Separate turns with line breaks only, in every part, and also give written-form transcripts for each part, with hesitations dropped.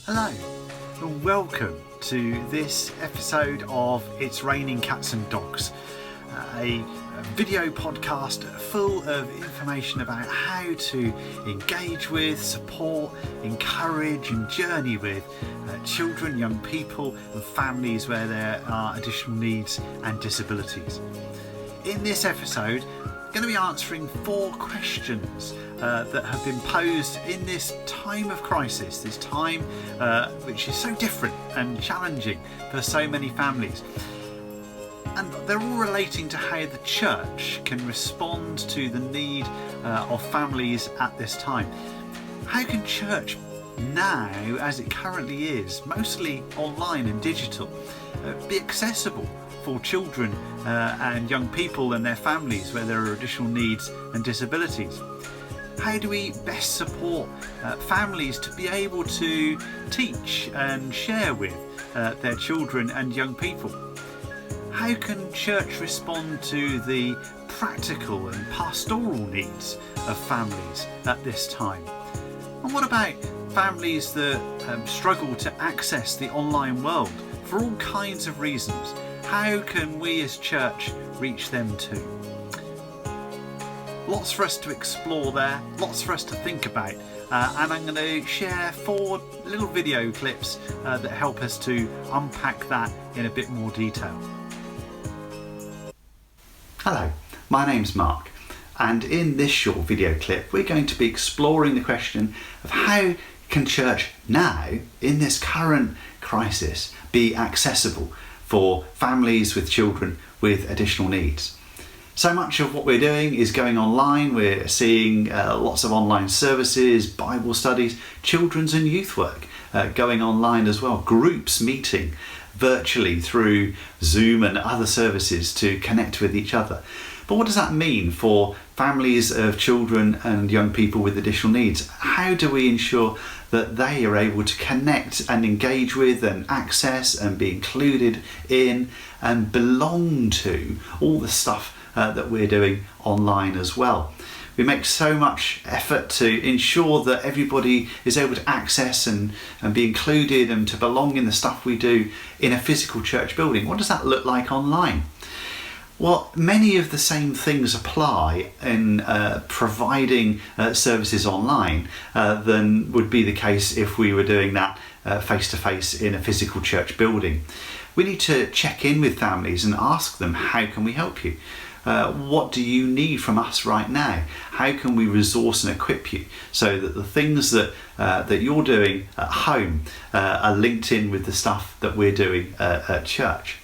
Hello and welcome to this episode of It's Raining Cats and Dogs, a video podcast full of information about how to engage with, support, encourage and journey with children, young people and families where there are additional needs and disabilities. In this episode, I'm going to be answering 4 questions that have been posed in this time of crisis, this time which is so different and challenging for so many families. And they're all relating to how the church can respond to the need of families at this time. How can church now, as it currently is, mostly online and digital, be accessible for children and young people and their families where there are additional needs and disabilities? How do we best support families to be able to teach and share with their children and young people? How can church respond to the practical and pastoral needs of families at this time? And what about families that struggle to access the online world for all kinds of reasons? How can we as church reach them too? Lots for us to explore there, lots for us to think about, and I'm going to share 4 little video clips that help us to unpack that in a bit more detail. Hello, my name's Mark, and in this short video clip we're going to be exploring the question of how can church now, in this current crisis, be accessible for families with children with additional needs. So much of what we're doing is going online. We're seeing lots of online services, Bible studies, children's and youth work going online as well, groups meeting virtually through Zoom and other services to connect with each other. But what does that mean for families of children and young people with additional needs? How do we ensure that they are able to connect and engage with and access and be included in and belong to all the stuff that we're doing online as well? We make so much effort to ensure that everybody is able to access and be included and to belong in the stuff we do in a physical church building. What does that look like online? Well, many of the same things apply in providing services online than would be the case if we were doing that face-to-face in a physical church building. We need to check in with families and ask them, how can we help you? What do you need from us right now? How can we resource and equip you so that the things that you're doing at home are linked in with the stuff that we're doing at church?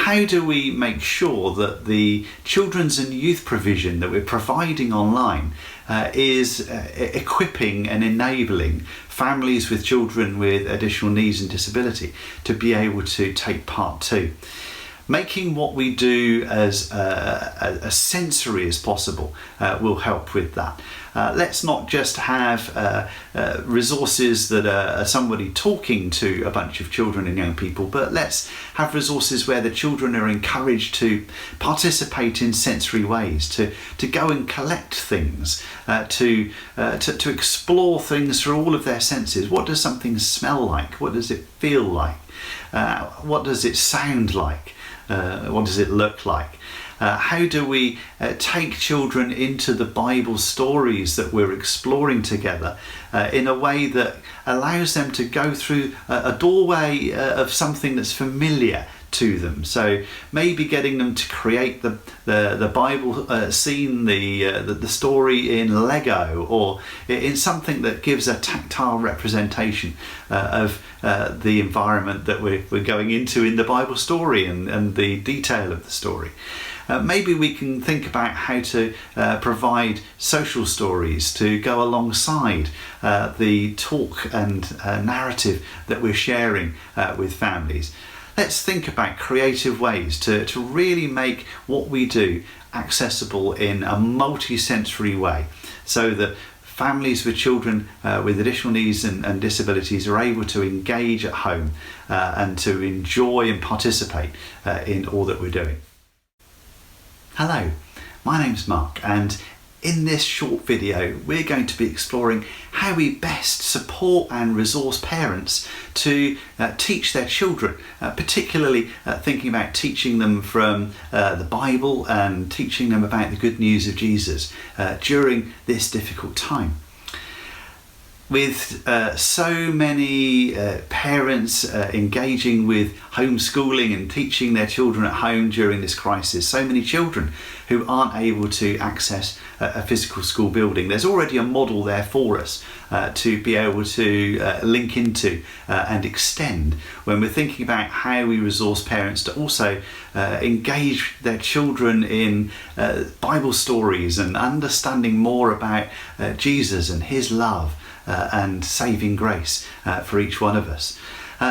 How do we make sure that the children's and youth provision that we're providing online is equipping and enabling families with children with additional needs and disability to be able to take part too? Making what we do as sensory as possible will help with that. Let's not just have resources that are somebody talking to a bunch of children and young people, but let's have resources where the children are encouraged to participate in sensory ways, to go and collect things, to explore things through all of their senses. What does something smell like? What does it feel like? What does it sound like? What does it look like? How do we take children into the Bible stories that we're exploring together in a way that allows them to go through a doorway of something that's familiar to them? So maybe getting them to create the Bible scene, the story in Lego, or in something that gives a tactile representation of the environment that we're going into in the Bible story and the detail of the story. Maybe we can think about how to provide social stories to go alongside the talk and narrative that we're sharing with families. Let's think about creative ways to really make what we do accessible in a multi-sensory way, so that families with children with additional needs and disabilities are able to engage at home and to enjoy and participate in all that we're doing. Hello, my name's Mark, and In this short video, we're going to be exploring how we best support and resource parents to teach their children, particularly thinking about teaching them from the Bible and teaching them about the good news of Jesus during this difficult time. With so many parents engaging with homeschooling and teaching their children at home during this crisis, so many children who aren't able to access a physical school building, there's already a model there for us to be able to link into and extend when we're thinking about how we resource parents to also engage their children in Bible stories and understanding more about Jesus and his love and saving grace for each one of us.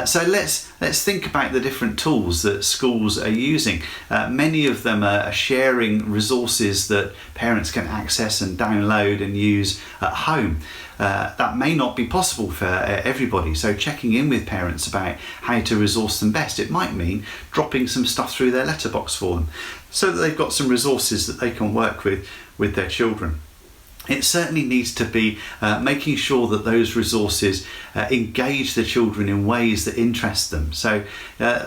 So let's think about the different tools that schools are using. Many of them are sharing resources that parents can access and download and use at home. That may not be possible for everybody, so checking in with parents about how to resource them best. It might mean dropping some stuff through their letterbox for them so that they've got some resources that they can work with their children. It certainly needs to be making sure that those resources engage the children in ways that interest them. So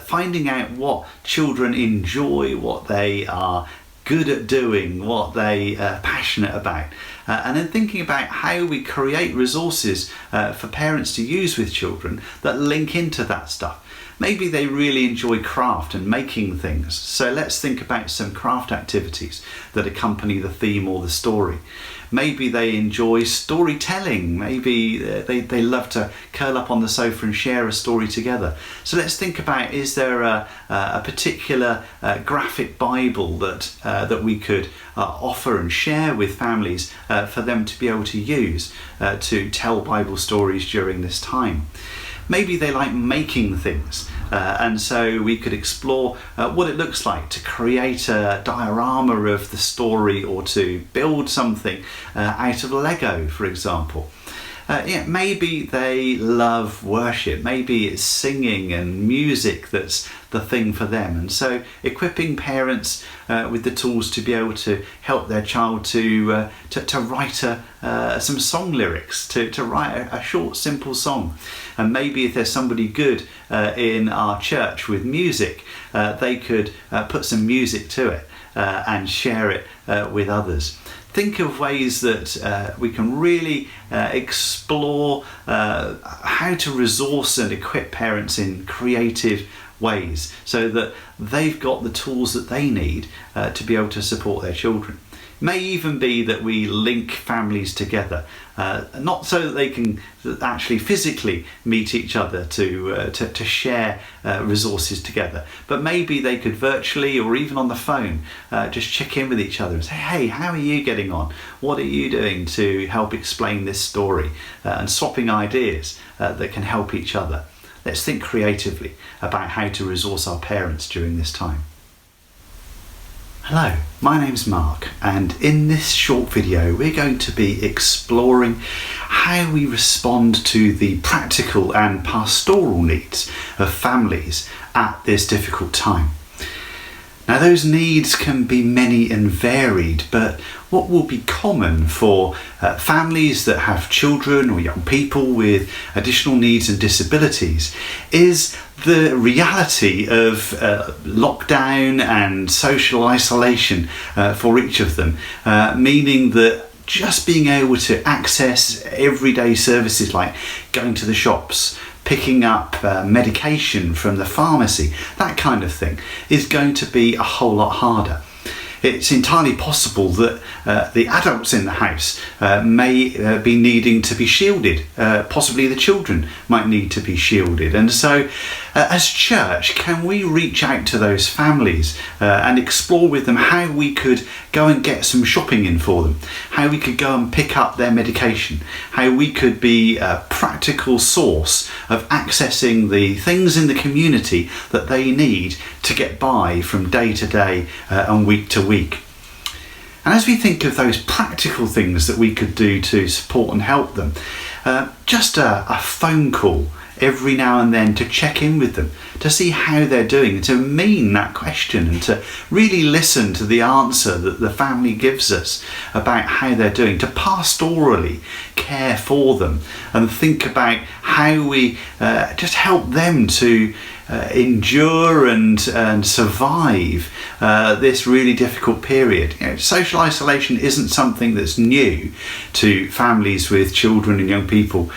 finding out what children enjoy, what they are good at doing, what they are passionate about, and then thinking about how we create resources for parents to use with children that link into that stuff. Maybe they really enjoy craft and making things, so let's think about some craft activities that accompany the theme or the story. Maybe they enjoy storytelling, maybe they love to curl up on the sofa and share a story together. So let's think about, is there a particular graphic Bible that we could offer and share with families for them to be able to use to tell Bible stories during this time. Maybe they like making things, and so we could explore what it looks like to create a diorama of the story or to build something out of Lego, for example. Maybe they love worship, maybe it's singing and music that's the thing for them, and so equipping parents with the tools to be able to help their child to write some song lyrics, to write a short simple song. And maybe if there's somebody good in our church with music, they could put some music to it and share it with others. Think of ways that we can really explore how to resource and equip parents in creative ways so that they've got the tools that they need to be able to support their children. It may even be that we link families together, not so that they can actually physically meet each other to share resources together, but maybe they could virtually or even on the phone just check in with each other and say, hey, how are you getting on? What are you doing to help explain this story? And swapping ideas that can help each other. Let's think creatively about how to resource our parents during this time. Hello, my name's Mark, and in this short video we're going to be exploring how we respond to the practical and pastoral needs of families at this difficult time. Now, those needs can be many and varied, but what will be common for families that have children or young people with additional needs and disabilities is the reality of lockdown and social isolation for each of them, meaning that just being able to access everyday services like going to the shops, picking up medication from the pharmacy, that kind of thing, is going to be a whole lot harder. It's entirely possible that the adults in the house may be needing to be shielded. Possibly the children might need to be shielded. And so as church, can we reach out to those families and explore with them how we could go and get some shopping in for them, how we could go and pick up their medication, how we could be a practical source of accessing the things in the community that they need to get by from day to day and week to week. And as we think of those practical things that we could do to support and help them, just a phone call every now and then to check in with them, to see how they're doing, and to mean that question and to really listen to the answer that the family gives us about how they're doing, to pastorally care for them and think about how we just help them to endure and survive this really difficult period. Social isolation isn't something that's new to families with children and young people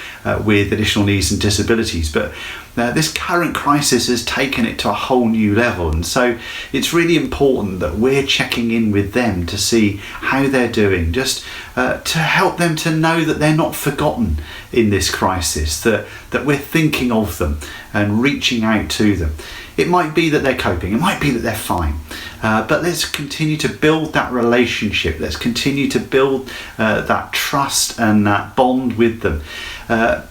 with additional needs and disabilities, but this current crisis has taken it to a whole new level, and so it's really important that we're checking in with them to see how they're doing, just to help them to know that they're not forgotten in this crisis, that we're thinking of them and reaching out to them. It might be that they're coping, it might be that they're fine, but let's continue to build that relationship, let's continue to build that trust and that bond with them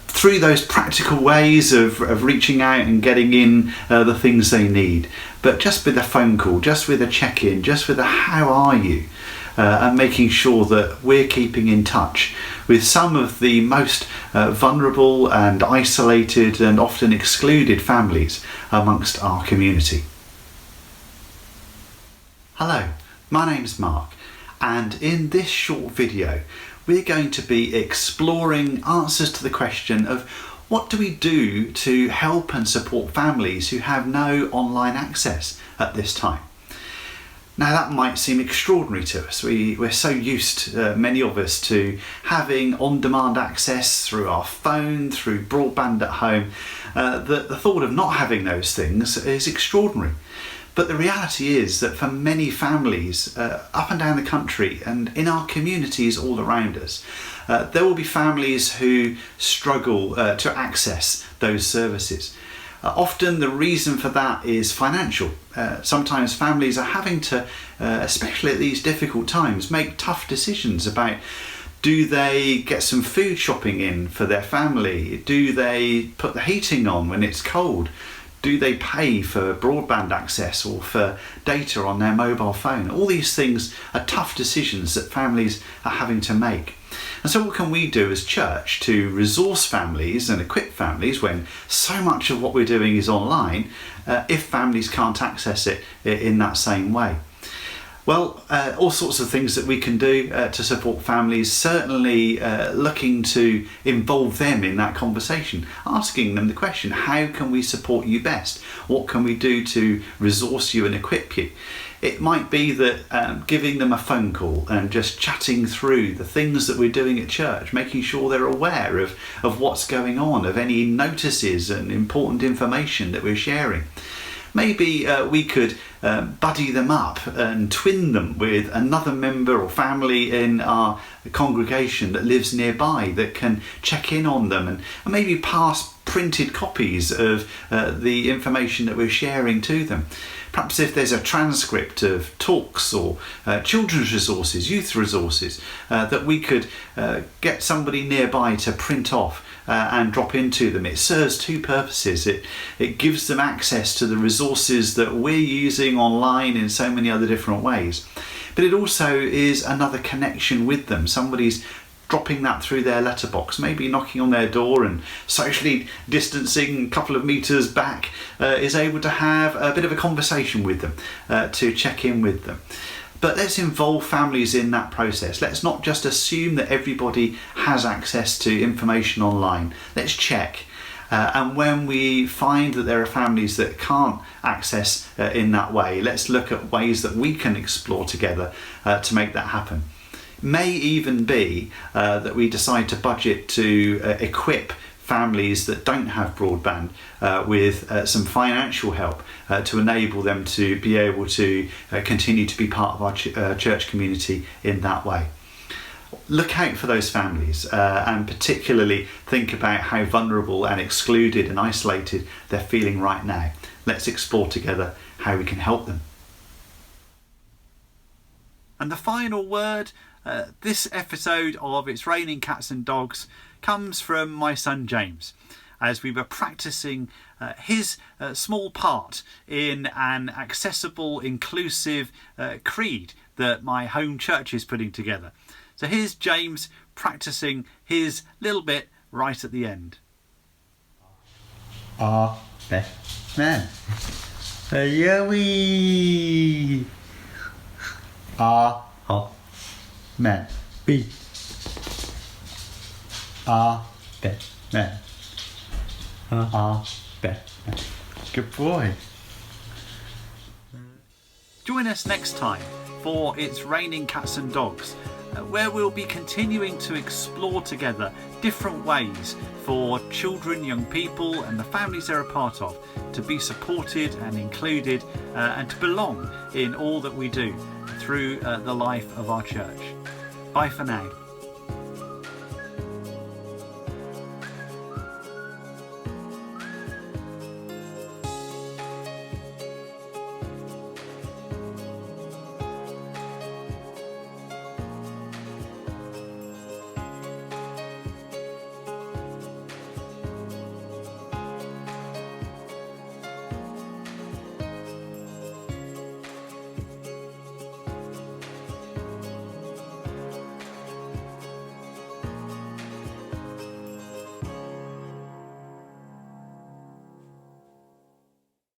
through those practical ways of reaching out and getting in the things they need, but just with a phone call, just with a check-in, just with a how are you, and making sure that we're keeping in touch with some of the most vulnerable and isolated and often excluded families amongst our community. Hello, my name's Mark, and in this short video we're going to be exploring answers to the question of what do we do to help and support families who have no online access at this time. Now that might seem extraordinary to us. We're so used, many of us, to having on-demand access through our phone, through broadband at home, that the thought of not having those things is extraordinary. But the reality is that for many families up and down the country and in our communities all around us, there will be families who struggle to access those services. Often the reason for that is financial. Sometimes families are having to, especially at these difficult times, make tough decisions about, do they get some food shopping in for their family? Do they put the heating on when it's cold? Do they pay for broadband access or for data on their mobile phone? All these things are tough decisions that families are having to make. And so what can we do as church to resource families and equip families when so much of what we're doing is online, if families can't access it in that same way? Well, all sorts of things that we can do to support families, certainly looking to involve them in that conversation, asking them the question, how can we support you best? What can we do to resource you and equip you? It might be that giving them a phone call and just chatting through the things that we're doing at church, making sure they're aware of what's going on, of any notices and important information that we're sharing. Maybe we could buddy them up and twin them with another member or family in our congregation that lives nearby that can check in on them and maybe pass printed copies of the information that we're sharing to them. Perhaps if there's a transcript of talks or children's resources, youth resources, that we could get somebody nearby to print off and drop into them. It serves two purposes. It gives them access to the resources that we're using online in so many other different ways. But it also is another connection with them. Somebody's dropping that through their letterbox, maybe knocking on their door and socially distancing a couple of meters back, is able to have a bit of a conversation with them, to check in with them. But let's involve families in that process. Let's not just assume that everybody has access to information online. Let's check. And when we find that there are families that can't access in that way, let's look at ways that we can explore together to make that happen. May even be that we decide to budget to equip families that don't have broadband with some financial help to enable them to be able to continue to be part of our church community in that way. Look out for those families and particularly think about how vulnerable and excluded and isolated they're feeling right now. Let's explore together how we can help them. And the final word, this episode of It's Raining Cats and Dogs comes from my son James, as we were practicing his small part in an accessible, inclusive creed that my home church is putting together. So here's James practicing his little bit right at the end. Amen. Yummy. Amen. B. Amen. Amen. Good boy. Join us next time for It's Raining Cats and Dogs, where we'll be continuing to explore together different ways for children, young people and the families they're a part of to be supported and included and to belong in all that we do through the life of our church. Bye for now.